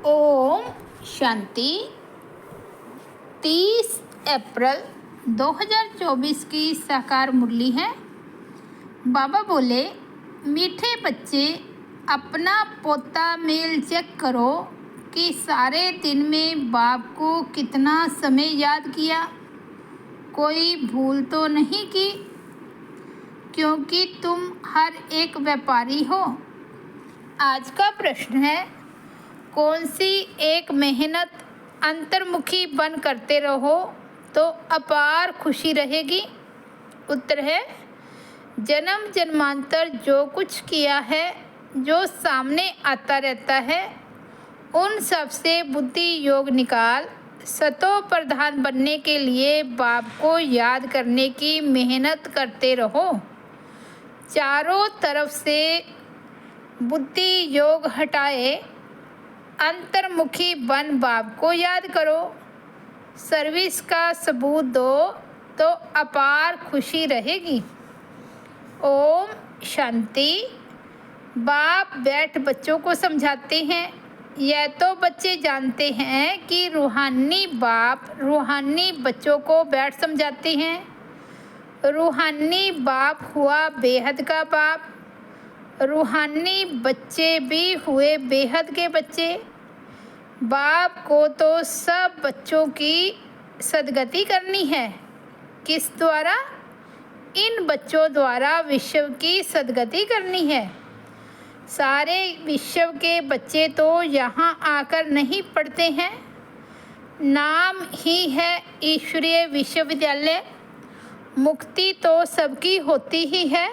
ओम शांति। 30 अप्रैल 2024 की साकार मुरली है। बाबा बोले, मीठे बच्चे, अपना पोता मेल चेक करो कि सारे दिन में बाप को कितना समय याद किया। कोई भूल तो नहीं की, क्योंकि तुम हर एक व्यापारी हो। आज का प्रश्न है, कौन सी एक मेहनत अंतर्मुखी बन करते रहो तो अपार खुशी रहेगी। उत्तर है, जन्म जन्मांतर जो कुछ किया है, जो सामने आता रहता है, उन सब से बुद्धि योग निकाल सतो प्रधान बनने के लिए बाप को याद करने की मेहनत करते रहो। चारों तरफ से बुद्धि योग हटाए अंतर्मुखी बन बाप को याद करो। सर्विस का सबूत दो तो अपार खुशी रहेगी। ओम शांति। बाप बैठ बच्चों को समझाते हैं। यह तो बच्चे जानते हैं कि रूहानी बाप रूहानी बच्चों को बैठ समझाते हैं। रूहानी बाप हुआ बेहद का बाप, रूहानी बच्चे भी हुए बेहद के बच्चे। बाप को तो सब बच्चों की सदगति करनी है। किस द्वारा? इन बच्चों द्वारा विश्व की सदगति करनी है। सारे विश्व के बच्चे तो यहाँ आकर नहीं पढ़ते हैं। नाम ही है ईश्वरीय विश्वविद्यालय। मुक्ति तो सबकी होती ही है।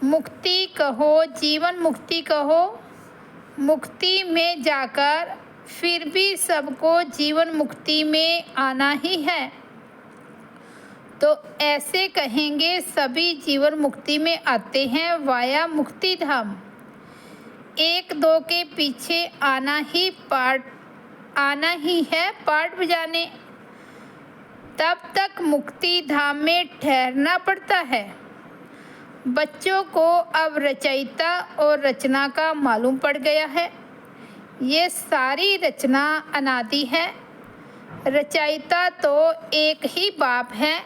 मुक्ति कहो, जीवन मुक्ति कहो, मुक्ति में जाकर फिर भी सबको जीवन मुक्ति में आना ही है। तो ऐसे कहेंगे सभी जीवन मुक्ति में आते हैं वाया मुक्ति धाम। एक दो के पीछे आना ही है पाठ बजाने। तब तक मुक्ति धाम में ठहरना पड़ता है। बच्चों को अब रचयिता और रचना का मालूम पड़ गया है। ये सारी रचना अनादि है। रचयिता तो एक ही बाप है।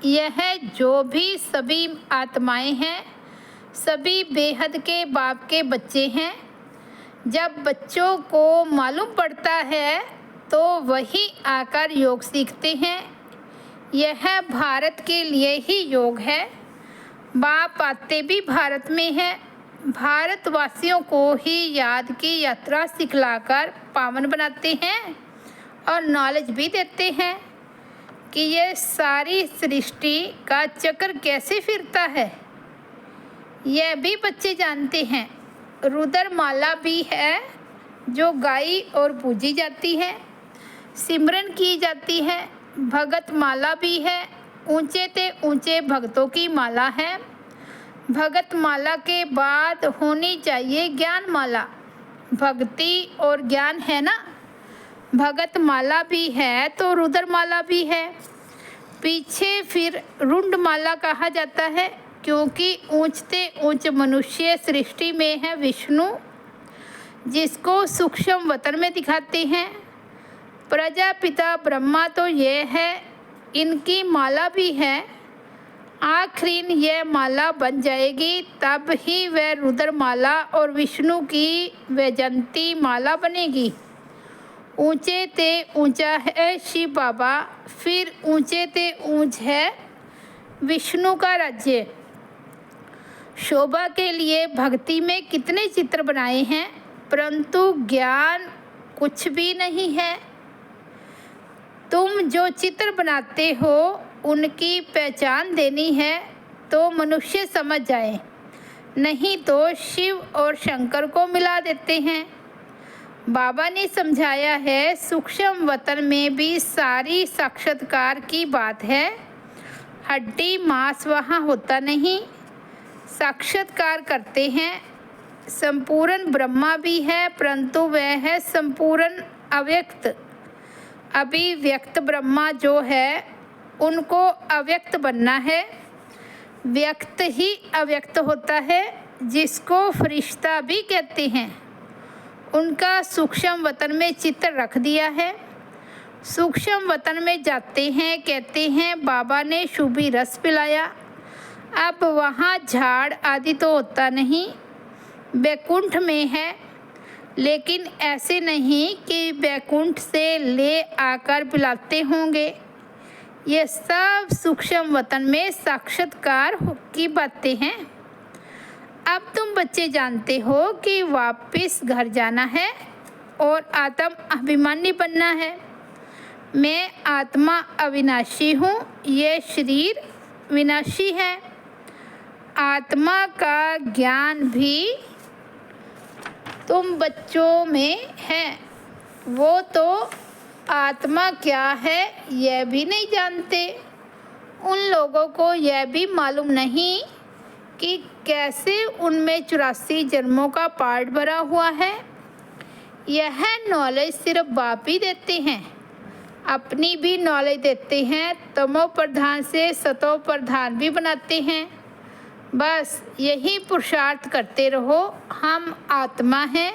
यह जो भी सभी आत्माएं हैं, सभी बेहद के बाप के बच्चे हैं। जब बच्चों को मालूम पड़ता है तो वही आकर योग सीखते हैं। यह भारत के लिए ही योग है। बाप आते भी भारत में है। भारतवासियों को ही याद की यात्रा सिखलाकर पावन बनाते हैं और नॉलेज भी देते हैं कि यह सारी सृष्टि का चक्र कैसे फिरता है। यह भी बच्चे जानते हैं। रुद्र माला भी है जो गाई और पूजी जाती है, सिमरन की जाती है। भगत माला भी है, ऊंचे ते ऊंचे भक्तों की माला है। भगत माला के बाद होनी चाहिए ज्ञान माला। भक्ति और ज्ञान है ना। भगत माला भी है तो रुद्र माला भी है। पीछे फिर रुंड माला कहा जाता है, क्योंकि ऊंचते ऊंच मनुष्य सृष्टि में है विष्णु, जिसको सूक्ष्म वतन में दिखाते हैं। प्रजापिता ब्रह्मा तो ये है, इनकी माला भी है। आखिर यह माला बन जाएगी तब ही वह रुद्र माला और विष्णु की वैजंती माला बनेगी। ऊंचे ते ऊंचा है शिव बाबा, फिर ऊंचे ते ऊंच है विष्णु का राज्य। शोभा के लिए भक्ति में कितने चित्र बनाए हैं, परंतु ज्ञान कुछ भी नहीं है। तुम जो चित्र बनाते हो उनकी पहचान देनी है तो मनुष्य समझ जाए, नहीं तो शिव और शंकर को मिला देते हैं। बाबा ने समझाया है, सूक्ष्म वतन में भी सारी साक्षात्कार की बात है। हड्डी मांस वहाँ होता नहीं, साक्षात्कार करते हैं। संपूर्ण ब्रह्मा भी है, परंतु वह है संपूर्ण अव्यक्त। अभी व्यक्त ब्रह्मा जो है उनको अव्यक्त बनना है। व्यक्त ही अव्यक्त होता है, जिसको फरिश्ता भी कहते हैं। उनका सूक्ष्म वतन में चित्र रख दिया है। सूक्ष्म वतन में जाते हैं, कहते हैं बाबा ने शुभी रस पिलाया। अब वहाँ झाड़ आदि तो होता नहीं, बैकुंठ में है, लेकिन ऐसे नहीं कि बैकुंठ से ले आकर पिलाते होंगे। ये सब सूक्ष्म वतन में साक्षात्कार की बातें हैं। अब तुम बच्चे जानते हो कि वापस घर जाना है और आत्म अभिमानी बनना है। मैं आत्मा अविनाशी हूँ, ये शरीर विनाशी है। आत्मा का ज्ञान भी तुम बच्चों में है। वो तो आत्मा क्या है यह भी नहीं जानते। उन लोगों को यह भी मालूम नहीं कि कैसे उनमें 84 जन्मों का पार्ट भरा हुआ है। यह नॉलेज सिर्फ बाप ही देते हैं, अपनी भी नॉलेज देते हैं, तमो प्रधान से सतो प्रधान भी बनाते हैं। बस यही पुरुषार्थ करते रहो। हम आत्मा हैं,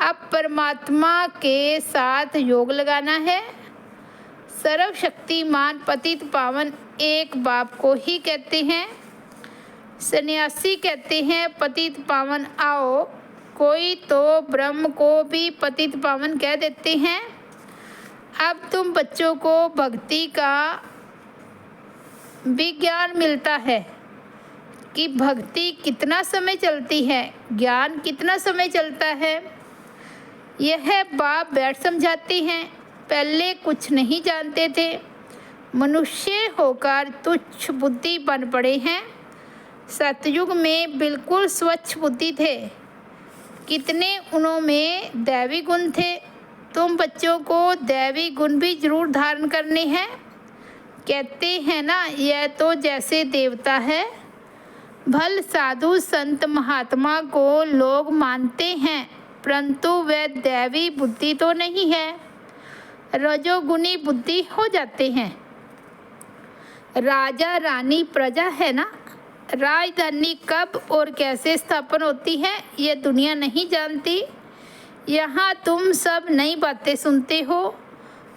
अब परमात्मा के साथ योग लगाना है। सर्वशक्तिमान पतित पावन एक बाप को ही कहते हैं। सन्यासी कहते हैं पतित पावन आओ, कोई तो ब्रह्म को भी पतित पावन कह देते हैं। अब तुम बच्चों को भक्ति का भी ज्ञान मिलता है कि भक्ति कितना समय चलती है, ज्ञान कितना समय चलता है। यह बाप बैठ समझाते हैं। पहले कुछ नहीं जानते थे, मनुष्य होकर तुच्छ बुद्धि बन पड़े हैं। सतयुग में बिल्कुल स्वच्छ बुद्धि थे। कितने उनों में दैवी गुण थे। तुम बच्चों को दैवी गुण भी जरूर धारण करने हैं। कहते हैं ना, यह तो जैसे देवता है। भल साधु संत महात्मा को लोग मानते हैं, परंतु वह दैवी बुद्धि तो नहीं है, रजोगुनी बुद्धि हो जाते हैं। राजा रानी प्रजा है ना, राजधानी कब और कैसे स्थापन होती है ये दुनिया नहीं जानती। यहाँ तुम सब नई बातें सुनते हो।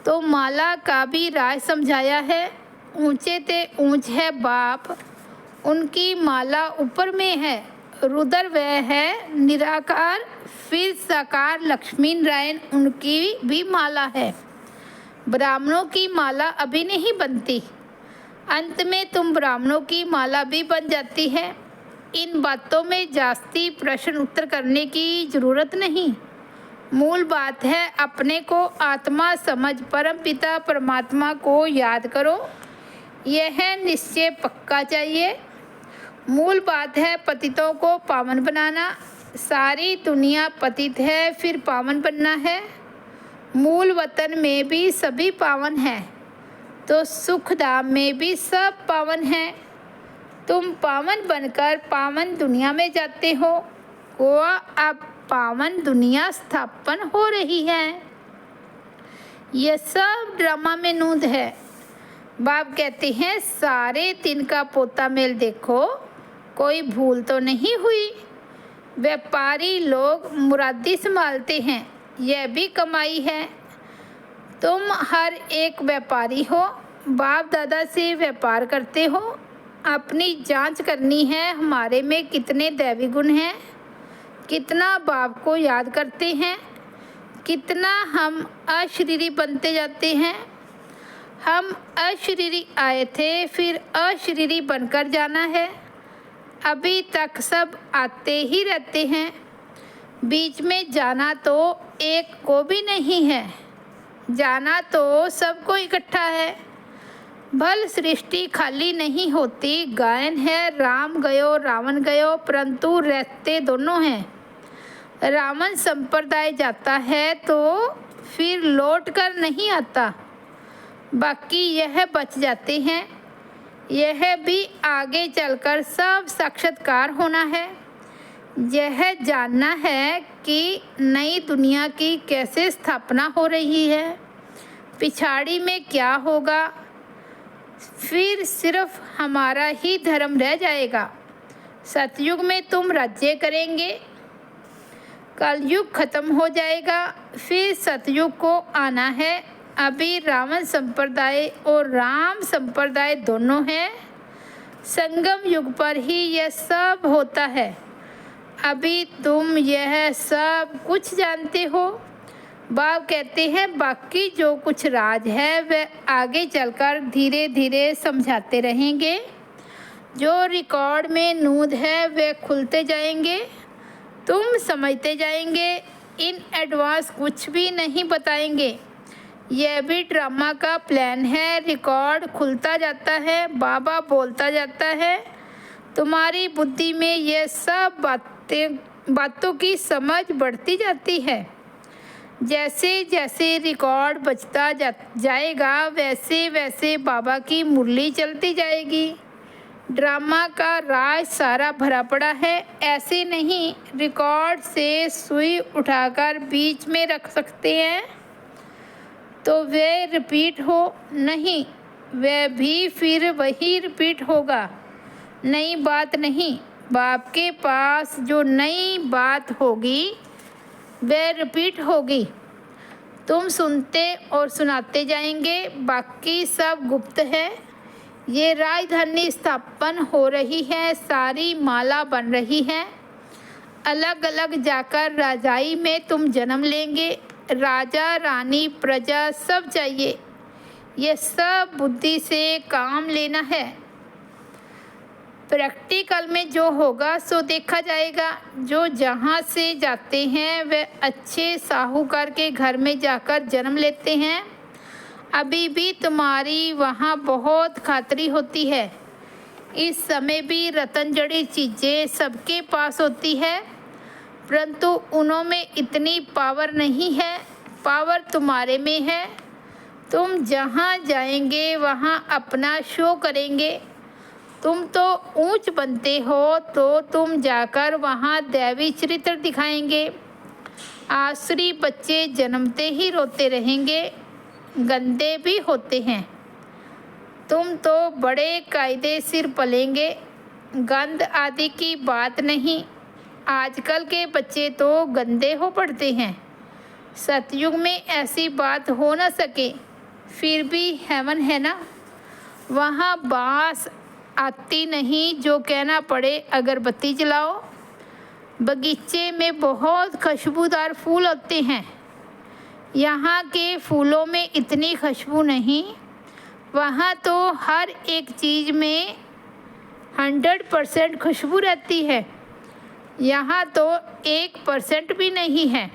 तो माला का भी राज समझाया है। ऊंचे ते ऊंच है बाप, उनकी माला ऊपर में है। रुद्र वह है निराकार, फिर साकार लक्ष्मी नारायण उनकी भी माला है। ब्राह्मणों की माला अभी नहीं बनती, अंत में तुम ब्राह्मणों की माला भी बन जाती है। इन बातों में जास्ती प्रश्न उत्तर करने की जरूरत नहीं। मूल बात है अपने को आत्मा समझ परमपिता परमात्मा को याद करो। यह निश्चय पक्का चाहिए। मूल बात है पतितों को पावन बनाना। सारी दुनिया पतित है, फिर पावन बनना है। मूल वतन में भी सभी पावन हैं, तो सुख धाम में भी सब पावन हैं। तुम पावन बनकर पावन दुनिया में जाते हो। गोवा अब पावन दुनिया स्थापन हो रही है। यह सब ड्रामा में नूंद है। बाप कहते हैं सारे दिन का पोता मेल देखो, कोई भूल तो नहीं हुई। व्यापारी लोग मुरादी संभालते हैं, यह भी कमाई है। तुम हर एक व्यापारी हो, बाप दादा से व्यापार करते हो। अपनी जांच करनी है हमारे में कितने दैवी गुण हैं, कितना बाप को याद करते हैं, कितना हम अशरीरी बनते जाते हैं। हम अशरीरी आए थे, फिर अशरीरी बनकर जाना है। अभी तक सब आते ही रहते हैं, बीच में जाना तो एक को भी नहीं है, जाना तो सबको इकट्ठा है। भल सृष्टि खाली नहीं होती, गायन है राम गयो रावण गयो, परंतु रहते दोनों हैं। रावण संप्रदाय जाता है तो फिर लौट कर नहीं आता, बाकी यह बच जाते हैं। यह भी आगे चलकर सब साक्षात्कार होना है। यह जानना है कि नई दुनिया की कैसे स्थापना हो रही है, पिछाड़ी में क्या होगा, फिर सिर्फ हमारा ही धर्म रह जाएगा। सतयुग में तुम राज्य करेंगे। कलयुग खत्म हो जाएगा, फिर सतयुग को आना है। अभी रावण संप्रदाय और राम संप्रदाय दोनों हैं। संगम युग पर ही यह सब होता है। अभी तुम यह सब कुछ जानते हो। बाप कहते हैं बाकी जो कुछ राज है वह आगे चलकर धीरे धीरे समझाते रहेंगे। जो रिकॉर्ड में नूंद है वह खुलते जाएंगे, तुम समझते जाएंगे। इन एडवांस कुछ भी नहीं बताएंगे। यह भी ड्रामा का प्लान है। रिकॉर्ड खुलता जाता है, बाबा बोलता जाता है, तुम्हारी बुद्धि में यह सब बातों की समझ बढ़ती जाती है। जैसे जैसे रिकॉर्ड बचता जाएगा वैसे वैसे बाबा की मुरली चलती जाएगी। ड्रामा का राज सारा भरा पड़ा है। ऐसे नहीं रिकॉर्ड से सुई उठाकर बीच में रख सकते हैं तो वह रिपीट हो, नहीं वह भी फिर वही रिपीट होगा। नई बात नहीं, बाप के पास जो नई बात होगी वह रिपीट होगी। तुम सुनते और सुनाते जाएंगे, बाकी सब गुप्त है। ये राजधानी स्थापन हो रही है, सारी माला बन रही है। अलग अलग जाकर राजाई में तुम जन्म लेंगे। राजा रानी प्रजा सब चाहिए। ये सब बुद्धि से काम लेना है। प्रैक्टिकल में जो होगा सो देखा जाएगा। जो जहाँ से जाते हैं वे अच्छे साहूकार के घर में जाकर जन्म लेते हैं। अभी भी तुम्हारी वहाँ बहुत खातरी होती है। इस समय भी रतन जड़ी चीज़ें सबके पास होती है, परंतु उनमें इतनी पावर नहीं है। पावर तुम्हारे में है। तुम जहाँ जाएंगे वहाँ अपना शो करेंगे। तुम तो ऊंच बनते हो तो तुम जाकर वहाँ दैवी चरित्र दिखाएंगे। आसुरी बच्चे जन्मते ही रोते रहेंगे, गंदे भी होते हैं। तुम तो बड़े कायदे सिर पलेंगे। गंद आदि की बात नहीं। आजकल के बच्चे तो गंदे हो पड़ते हैं। सतयुग में ऐसी बात हो न सके। फिर भी हेवन है ना, वहाँ बांस आती नहीं जो कहना पड़े अगरबत्ती जलाओ। बगीचे में बहुत खुशबूदार फूल होते हैं। यहाँ के फूलों में इतनी खुशबू नहीं। वहाँ तो हर एक चीज़ में 100% खुशबू रहती है। यहाँ तो 1% भी नहीं है।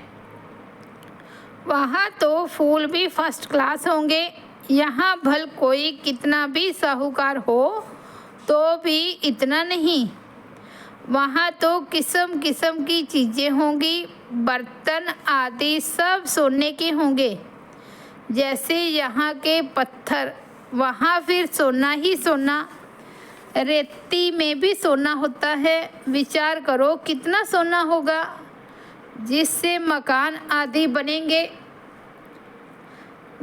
वहाँ तो फूल भी फर्स्ट क्लास होंगे। यहाँ भल कोई कितना भी साहूकार हो तो भी इतना नहीं। वहाँ तो किस्म किस्म की चीज़ें होंगी। बर्तन आदि सब सोने के होंगे। जैसे यहाँ के पत्थर, वहाँ फिर सोना ही सोना। रेती में भी सोना होता है। विचार करो कितना सोना होगा जिससे मकान आदि बनेंगे।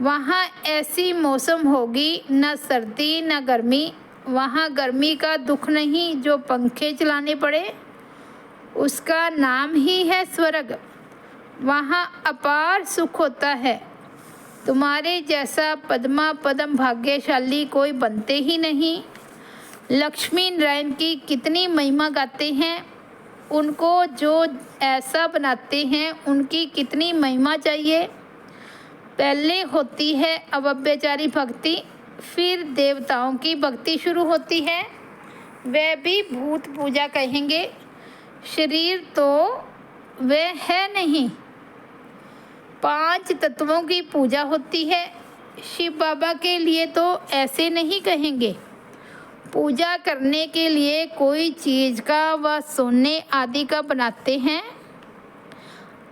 वहाँ ऐसी मौसम होगी, न सर्दी न गर्मी। वहाँ गर्मी का दुख नहीं जो पंखे चलाने पड़े, उसका नाम ही है स्वर्ग। वहाँ अपार सुख होता है। तुम्हारे जैसा पद्मा पद्म भाग्यशाली कोई बनते ही नहीं। लक्ष्मी नारायण की कितनी महिमा गाते हैं। उनको जो ऐसा बनाते हैं उनकी कितनी महिमा चाहिए। पहले होती है अव्यभिचारी भक्ति, फिर देवताओं की भक्ति शुरू होती है। वह भी भूत पूजा कहेंगे। शरीर तो वह है नहीं। 5 तत्वों की पूजा होती है। शिव बाबा के लिए तो ऐसे नहीं कहेंगे। पूजा करने के लिए कोई चीज़ का व सोने आदि का बनाते हैं।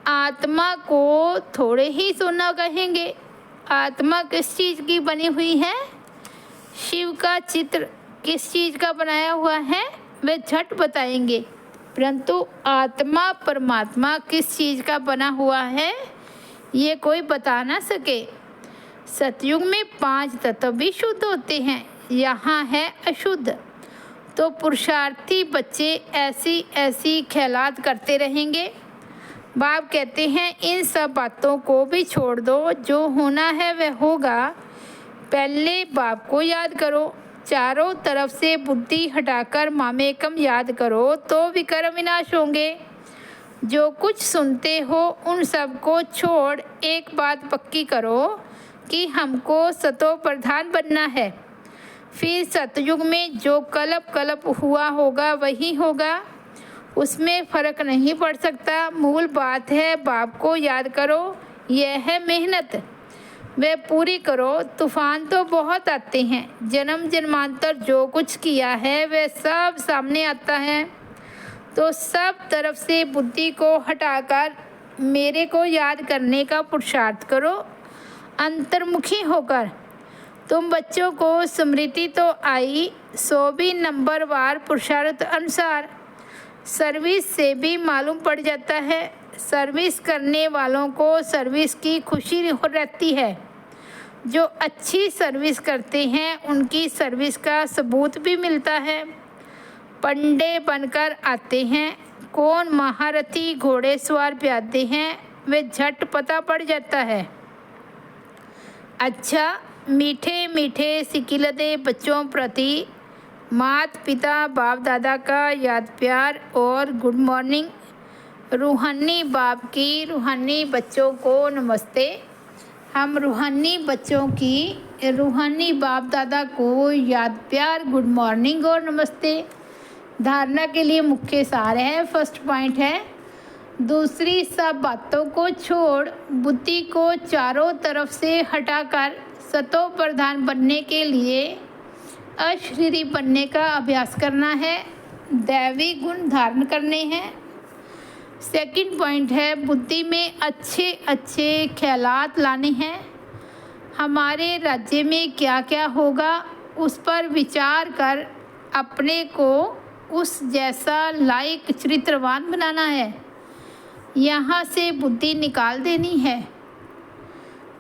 आत्मा को थोड़े ही सोना कहेंगे। आत्मा किस चीज़ की बनी हुई है? शिव का चित्र किस चीज़ का बनाया हुआ है वे झट बताएंगे, परंतु आत्मा परमात्मा किस चीज़ का बना हुआ है ये कोई बता ना सके। सतयुग में 5 तत्व भी शुद्ध होते हैं, यहाँ है अशुद्ध। तो पुरुषार्थी बच्चे ऐसी ऐसी ख्यालात करते रहेंगे। बाप कहते हैं इन सब बातों को भी छोड़ दो, जो होना है वह होगा। पहले बाप को याद करो, चारों तरफ से बुद्धि हटाकर मामेकम याद करो तो विकर्म विनाश होंगे। जो कुछ सुनते हो उन सब को छोड़ एक बात पक्की करो कि हमको सतो प्रधान बनना है। फिर सतयुग में जो कल्प कल्प हुआ होगा वही होगा, उसमें फर्क नहीं पड़ सकता। मूल बात है बाप को याद करो, यह है मेहनत, वह पूरी करो। तूफान तो बहुत आते हैं, जन्म जन्मांतर जो कुछ किया है वह सब सामने आता है। तो सब तरफ से बुद्धि को हटाकर मेरे को याद करने का पुरुषार्थ करो अंतर्मुखी होकर। तुम बच्चों को स्मृति तो आई, सो भी नंबर वार पुरुषार्थ अनुसार सर्विस से भी मालूम पड़ जाता है। सर्विस करने वालों को सर्विस की खुशी रहती है। जो अच्छी सर्विस करते हैं उनकी सर्विस का सबूत भी मिलता है। पंडे बनकर आते हैं, कौन महारथी घोड़े सवार प्यादे हैं वे झट पता पड़ जाता है। अच्छा, मीठे मीठे सिकिलदे बच्चों प्रति माता पिता बाप दादा का याद प्यार और गुड मॉर्निंग। रूहानी बाप की रूहानी बच्चों को नमस्ते। हम रूहानी बच्चों की रूहानी बाप दादा को याद प्यार, गुड मॉर्निंग और नमस्ते। धारणा के लिए मुख्य सार है। फर्स्ट पॉइंट है, दूसरी सब बातों को छोड़ बुद्धि को चारों तरफ से हटाकर सतो प्रधान बनने के लिए अशरीरी बनने का अभ्यास करना है, दैवी गुण धारण करने हैं। सेकंड पॉइंट है, बुद्धि में अच्छे अच्छे ख्यालात लाने हैं। हमारे राज्य में क्या क्या होगा उस पर विचार कर अपने को उस जैसा लायक चरित्रवान बनाना है, यहाँ से बुद्धि निकाल देनी है।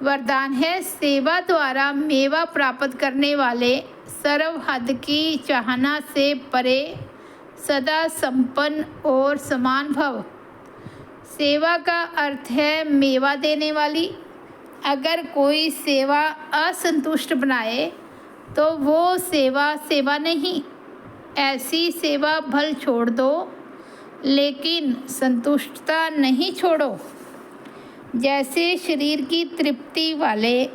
वरदान है, सेवा द्वारा मेवा प्राप्त करने वाले सर्व हद की चाहना से परे सदा संपन्न और समान भव। सेवा का अर्थ है मेवा देने वाली। अगर कोई सेवा असंतुष्ट बनाए तो वो सेवा सेवा नहीं। ऐसी सेवा भल छोड़ दो, लेकिन संतुष्टता नहीं छोड़ो। जैसे शरीर की तृप्ति वाले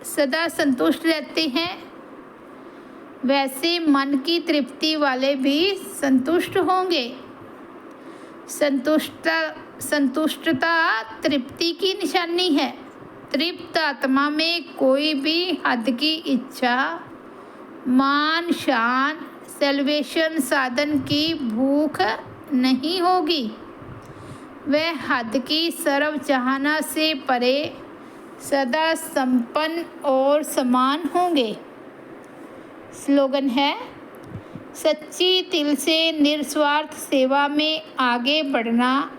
सदा संतुष्ट रहते हैं, वैसे मन की तृप्ति वाले भी संतुष्ट होंगे। संतुष्टता तृप्ति की निशानी है। तृप्त आत्मा में कोई भी हद की इच्छा, मान शान, सेल्वेशन साधन की भूख नहीं होगी। वह हद की सर्व चाहना से परे सदा संपन्न और समान होंगे। स्लोगन है, सच्ची दिल से निस्वार्थ सेवा में आगे बढ़ना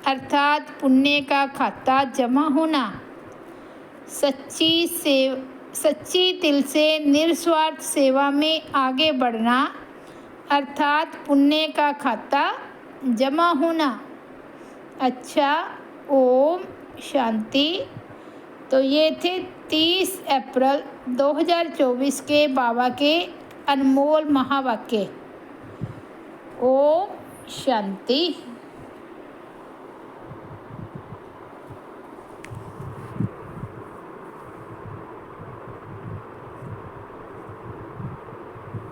अर्थात पुण्य का खाता जमा होना। सच्ची दिल से निस्वार्थ सेवा में आगे बढ़ना अर्थात पुण्य का खाता जमा होना। अच्छा, ओम शांति। तो ये थे 30 अप्रैल 2024 के बाबा के अनमोल महावाक्य। ओम शांति।